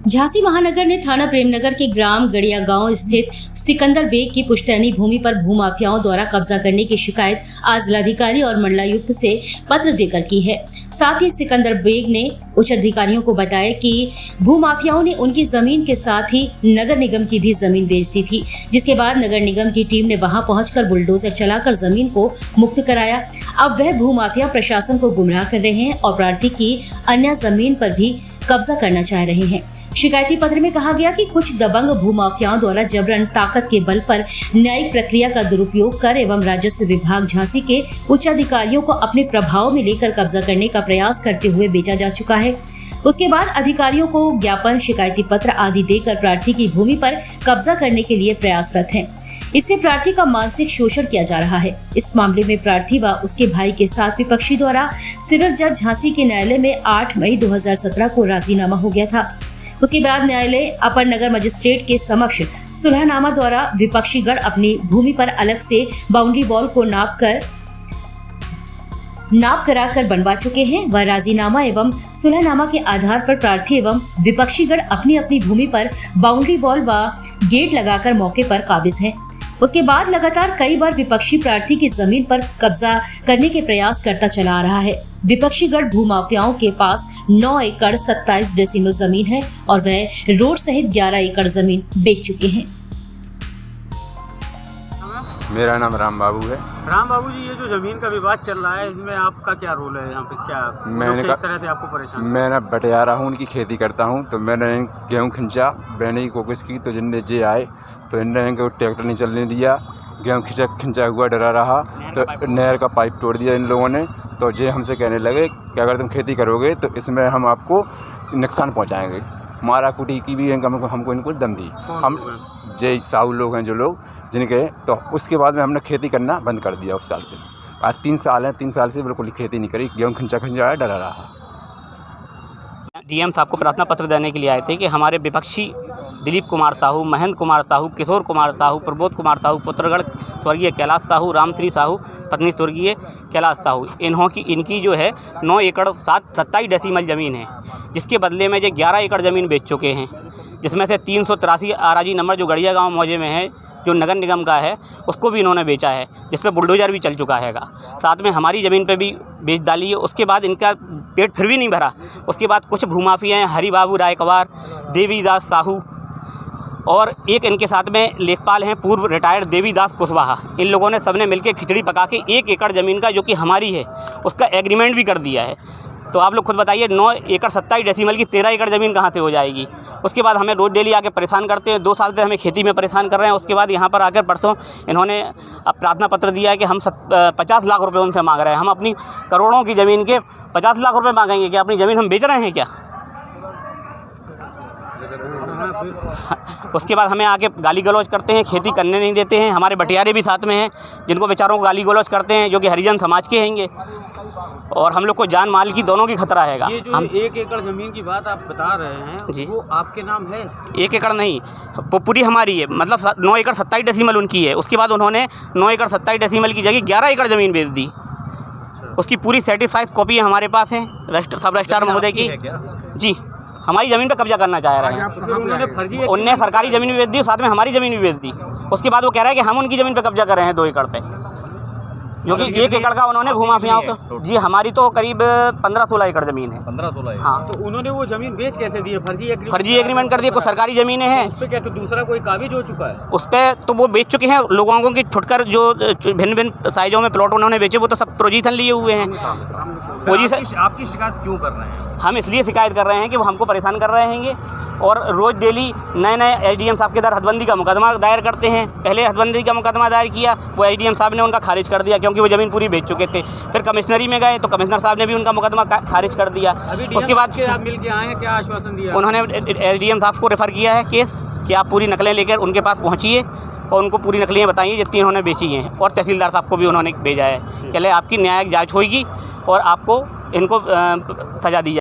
झांसी महानगर ने थाना प्रेमनगर के ग्राम गड़िया गांव स्थित सिकंदर बेग की पुश्तैनी भूमि पर भूमाफियाओं द्वारा कब्जा करने की शिकायत आज जिलाधिकारी और मंडलायुक्त से पत्र देकर की है। साथ ही सिकंदर बेग ने उच्च अधिकारियों को बताया कि भूमाफियाओं ने उनकी जमीन के साथ ही नगर निगम की भी जमीन बेच दी थी, जिसके बाद नगर निगम की टीम ने वहां पहुंचकर बुलडोजर चलाकर जमीन को मुक्त कराया। अब वह भूमाफिया प्रशासन को गुमराह कर रहे हैं और प्रार्थी की अन्य जमीन पर भी कब्जा करना चाह रहे हैं। शिकायती पत्र में कहा गया कि कुछ दबंग भूमाफियाओं द्वारा जबरन ताकत के बल पर न्यायिक प्रक्रिया का दुरुपयोग कर एवं राजस्व विभाग झांसी के उच्च अधिकारियों को अपने प्रभाव में लेकर कब्जा करने का प्रयास करते हुए बेचा जा चुका है। उसके बाद अधिकारियों को ज्ञापन, शिकायती पत्र आदि देकर प्रार्थी की भूमि पर कब्जा करने के लिए प्रयासरत हैं। इससे प्रार्थी का मानसिक शोषण किया जा रहा है। इस मामले में प्रार्थी व उसके भाई के साथ विपक्षी द्वारा सिविल जज झांसी के न्यायालय में 8 मई 2017 को राजीनामा हो गया था। उसके बाद न्यायालय अपर नगर मजिस्ट्रेट के समक्ष सुलहनामा द्वारा विपक्षी गण अपनी भूमि पर अलग से बाउंड्री वॉल को नाप कराकर बनवा चुके हैं। वह राजीनामा एवं सुलहनामा के आधार पर प्रार्थी एवं विपक्षी गण अपनी अपनी भूमि पर बाउंड्री वॉल व गेट लगाकर मौके पर काबिज हैं। उसके बाद लगातार कई बार विपक्षी प्रार्थी की जमीन पर कब्जा करने के प्रयास करता चला आ रहा है। विपक्षी गण भूमाफियाओं के पास 9 एकड़ 27 डेसिमल जमीन है और वह रोड सहित 11 एकड़ जमीन बेच चुके हैं। मेरा नाम राम बाबू है। राम बाबू जी, ये जो जमीन का विवाद चल रहा है, इसमें आपका क्या रोल है? यहाँ पे क्या किस तरह से आपको परेशान? मैं ना बटियारा हूँ, उनकी खेती करता हूँ। तो मैंने गेहूँ खिंचा बेचने की कोशिश की, तो जिनने जे आए तो इन्होंने ट्रैक्टर नहीं चलने दिया। गेहूँ खिंचा हुआ डरा रहा, तो नहर का पाइप तोड़ दिया इन लोगों ने। तो जे हमसे कहने लगे कि अगर तुम खेती करोगे तो इसमें हम आपको नुकसान पहुँचाएंगे। मारा कुटी की भी हमको इनको दम दी। हम जय साहू लोग हैं जो लोग जिनके, तो उसके बाद में हमने खेती करना बंद कर दिया। उस साल से आज 3 साल हैं, 3 साल से बिल्कुल खेती नहीं करी। गेहूँ खिंचा डरा रहा। डीएम साहब को प्रार्थना पत्र देने के लिए आए थे कि हमारे विपक्षी दिलीप कुमार साहू, महेंद्र कुमार साहू, किशोर कुमार साहू, प्रबोध कुमार साहू, पुत्रगढ़ स्वर्गीय कैलाश साहू, रामश्री साहू, पत्नी स्वर्गीय कैलाश साहू, इनकी जो है 9 एकड़ 27 डेसिमल ज़मीन है, जिसके बदले में ये 11 एकड़ ज़मीन बेच चुके हैं, जिसमें से 383 आराजी नंबर जो गड़िया गांव मौजे में है, जो नगर निगम का है, उसको भी इन्होंने बेचा है, जिस पे बुलडोजर भी चल चुका हैगा। साथ में हमारी ज़मीन पे भी बेच डाली है। उसके बाद इनका पेट फिर भी नहीं भरा। उसके बाद कुछ भूमाफिया हैं, हरिबाबू रायकवार, देवीदास साहू और एक इनके साथ में लेखपाल हैं, पूर्व रिटायर्ड देवीदास कुशवाहा। इन लोगों ने सबने मिलकर खिचड़ी पका के 1 एकड़ ज़मीन का, जो कि हमारी है, उसका एग्रीमेंट भी कर दिया है। तो आप लोग खुद बताइए, 9 एकड़ 27 डेसिमल की 13 एकड़ ज़मीन कहाँ से हो जाएगी? उसके बाद हमें रोज डेली आके परेशान करते हैं। 2 साल से हमें खेती में परेशान कर रहे हैं। उसके बाद यहाँ पर आकर परसों इन्होंने प्रार्थना पत्र दिया है कि हम 50 लाख रुपए उनसे मांग रहे हैं। हम अपनी करोड़ों की ज़मीन के 50 लाख रुपए मांगेंगे क्या? अपनी ज़मीन हम बेच रहे हैं क्या? उसके बाद हमें आके गाली गलौज करते हैं, खेती करने नहीं देते हैं। हमारे बटियारे भी साथ में हैं, जिनको बेचारों को गाली गलौज करते हैं, जो कि हरिजन समाज के हैंगे, और हम लोग को जान माल की दोनों की खतरा हैगा। ये जो 1 एकड़ ज़मीन की बात आप बता रहे हैं जी, वो आपके नाम है? 1 एकड़ नहीं, वो पूरी हमारी है। मतलब 9 एकड़ 27 डेसिमल उनकी है। उसके बाद उन्होंने 9 एकड़ 27 डेसिमल की जगह 11 एकड़ ज़मीन बेच दी। उसकी पूरी सर्टिफाइड कॉपी हमारे पास है सब रजिस्ट्रार महोदय की। जी, हमारी ज़मीन पर कब्जा करना चाह रहे हैं। उनने सरकारी ज़मीन भी बेच दी, साथ में हमारी ज़मीन भी बेच दी। उसके बाद वो कह रहा है कि हम उनकी ज़मीन पर कब्जा कर रहे हैं 2 एकड़ पे, जो कि 1 एकड़ का उन्होंने भूमाफियाओं को। जी, हमारी तो करीब 15-16 एकड़ ज़मीन है। 15-16? हाँ। तो उन्होंने वो ज़मीन बेच कैसे दी है? फर्जी एग्रीमेंट कर दिया। कुछ सरकारी ज़मीनें हैं, उस पर क्या दूसरा कोई काबिज हो चुका है? उस पर तो वो बेच चुके हैं। लोगों की फुटकर जो भिन्न भिन्न साइजों में प्लॉट उन्होंने बेचे, वो तो सब पोजीशन लिए हुए हैं। पोजीशन आपकी शिकायत क्यों कर रहे हैं? हम इसलिए शिकायत कर रहे हैं कि वो हमको परेशान कर रहे हैं और रोज़ डेली नए एसडीएम साहब के द्वारा हदबंदी का मुकदमा दायर करते हैं। पहले हदबंदी का मुकदमा दायर किया, वो एसडीएम साहब ने उनका खारिज कर दिया, क्योंकि वो ज़मीन पूरी बेच चुके थे। फिर कमिश्नरी में गए तो कमिश्नर साहब ने भी उनका मुकदमा खारिज कर दिया। उसके बाद आप मिल के आए हैं, क्या आश्वासन दिया? उन्होंने एसडीएम साहब को रेफ़र किया है केस कि आप पूरी नकलें लेकर उनके पास पहुँचिए और उनको पूरी नकलें बताइए जितनी उन्होंने बेची हैं। और तहसीलदार साहब को भी उन्होंने भेजा है, पहले आपकी न्यायिक जाँच होगी और आपको इनको सज़ा दी जाए।